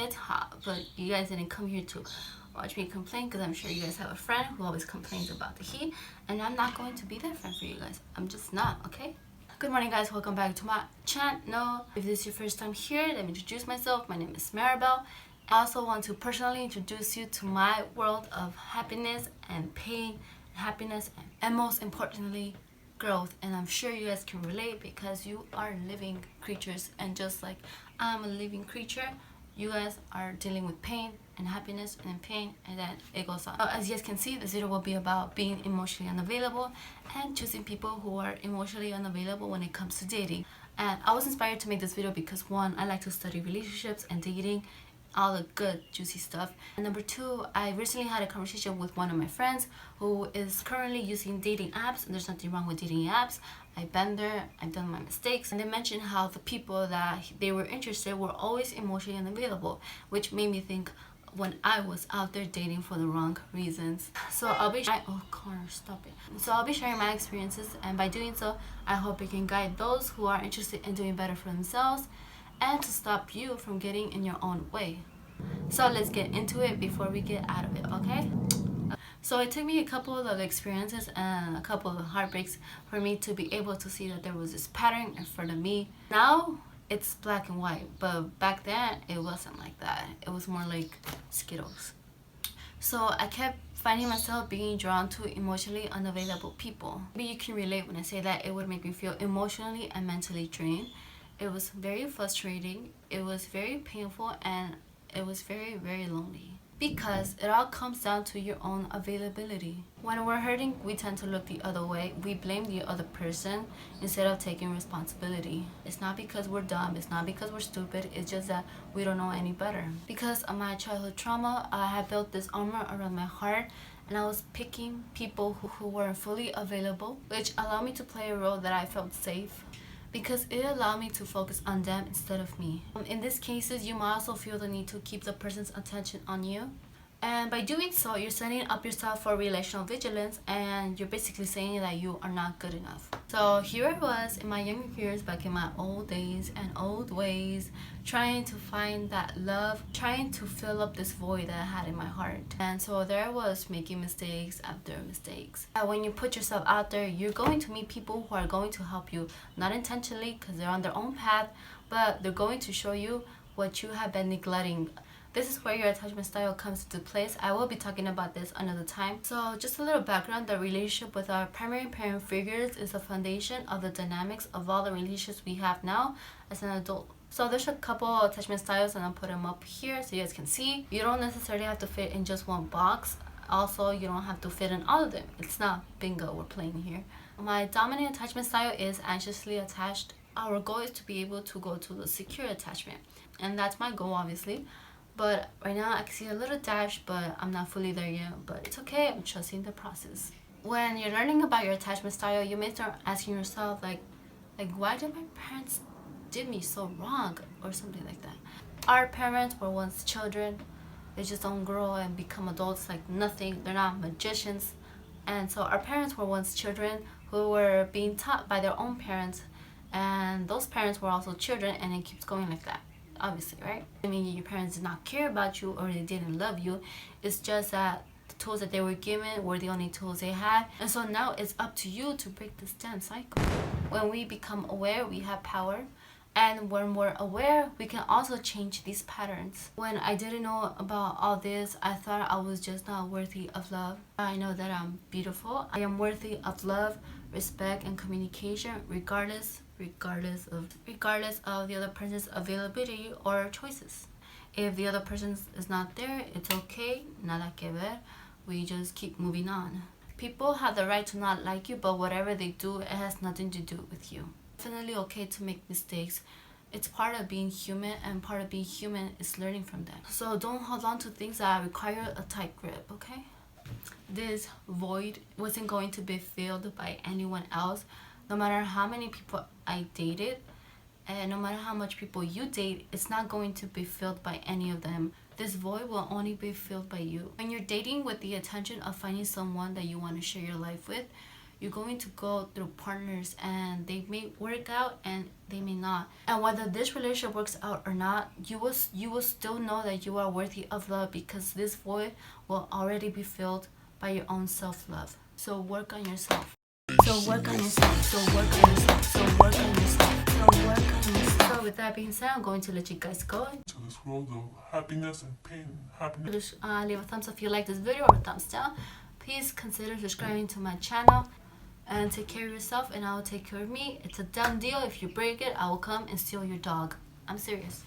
it's hot, but you guys didn't come here to watch me complain, because I'm sure you guys have a friend who always complains about the heat, and I'm not going to be that friend for you guys. I'm just not, okay? Good morning, guys. Welcome back to my channel. If this is your first time here, let me introduce myself. My name is Maribel. I also want to personally introduce you to my world of happiness and pain, happiness, and most importantly, growth. And I'm sure you guys can relate because you are living creatures, and just like I'm a living creature, you guys are dealing with pain and happiness and pain, and then it goes on. As you guys can see, this video will be about being emotionally unavailable and choosing people who are emotionally unavailable when it comes to dating. And I was inspired to make this video because, one, I like to study relationships and dating, all the good juicy stuff. And number two, I recently had a conversation with one of my friends who is currently using dating apps, and there's nothing wrong with dating apps. I've been there, I've done my mistakes, and they mentioned how the people that they were interested were always emotionally unavailable, which made me think when I was out there dating for the wrong reasons. So I'll be sharing my experiences, and by doing so, I hope it can guide those who are interested in doing better for themselves and to stop you from getting in your own way. So let's get into it before we get out of it, okay? So it took me a couple of experiences and a couple of heartbreaks for me to be able to see that there was this pattern in front of me. Now it's black and white, but back then it wasn't like that. It was more like Skittles. So I kept finding myself being drawn to emotionally unavailable people. Maybe you can relate when I say that it would make me feel emotionally and mentally drained. It was very frustrating, it was very painful, and it was very, very lonely. Because it all comes down to your own availability. When we're hurting, we tend to look the other way. We blame the other person instead of taking responsibility. It's not because we're dumb, it's not because we're stupid, it's just that we don't know any better. Because of my childhood trauma, I had built this armor around my heart, and I was picking people who weren't fully available, which allowed me to play a role that I felt safe, because it allowed me to focus on them instead of me. In these cases, you might also feel the need to keep the person's attention on you. And by doing so, you're setting up yourself for relational vigilance, and you're basically saying that you are not good enough. So here I was in my younger years, back in my old days and old ways, trying to find that love, trying to fill up this void that I had in my heart. And so there I was, making mistakes after mistakes. When you put yourself out there, you're going to meet people who are going to help you, not intentionally because they're on their own path, but they're going to show you what you have been neglecting. This is where your attachment style comes into place. I will be talking about this another time. So just a little background, the relationship with our primary parent figures is the foundation of the dynamics of all the relationships we have now as an adult. So there's a couple attachment styles, and I'll put them up here so you guys can see. You don't necessarily have to fit in just one box. Also, you don't have to fit in all of them. It's not bingo we're playing here. My dominant attachment style is anxiously attached. Our goal is to be able to go to the secure attachment, and that's my goal, obviously. But right now I can see a little dash, but I'm not fully there yet. But it's okay, I'm trusting the process. When you're learning about your attachment style, you may start asking yourself like why did my parents did me so wrong, or something like that. Our parents were once children. They just don't grow and become adults like nothing. They're not magicians. And so our parents were once children who were being taught by their own parents, and those parents were also children, and it keeps going like that. Obviously, right? I mean, your parents did not care about you or they didn't love you. It's just that the tools that they were given were the only tools they had. And so now it's up to you to break this damn cycle. When we become aware, we have power. And when we're aware, we can also change these patterns. When I didn't know about all this, I thought I was just not worthy of love. I know that I'm beautiful. I am worthy of love, respect, and communication, regardless of the other person's availability or choices. If the other person is not there, it's okay, nada que ver. We just keep moving on. People have the right to not like you, but whatever they do, it has nothing to do with you. Definitely okay to make mistakes. It's part of being human, and part of being human is learning from them. So don't hold on to things that require a tight grip, okay? This void wasn't going to be filled by anyone else. No matter how many people I dated, and no matter how much people you date, it's not going to be filled by any of them. This void will only be filled by you. When you're dating with the intention of finding someone that you want to share your life with, you're going to go through partners, and they may work out and they may not. And whether this relationship works out or not, you will still know that you are worthy of love, because this void will already be filled by your own self-love. So work on yourself. So work on yourself. So work on yourself. So work on yourself. So work on yourself. So with that being said, I'm going to let you guys go to this world of happiness and pain and happiness. leave a thumbs up if you like this video, or a thumbs down. Please consider subscribing to my channel, and take care of yourself, and I will take care of me. It's a done deal. If you break it, I will come and steal your dog. I'm serious.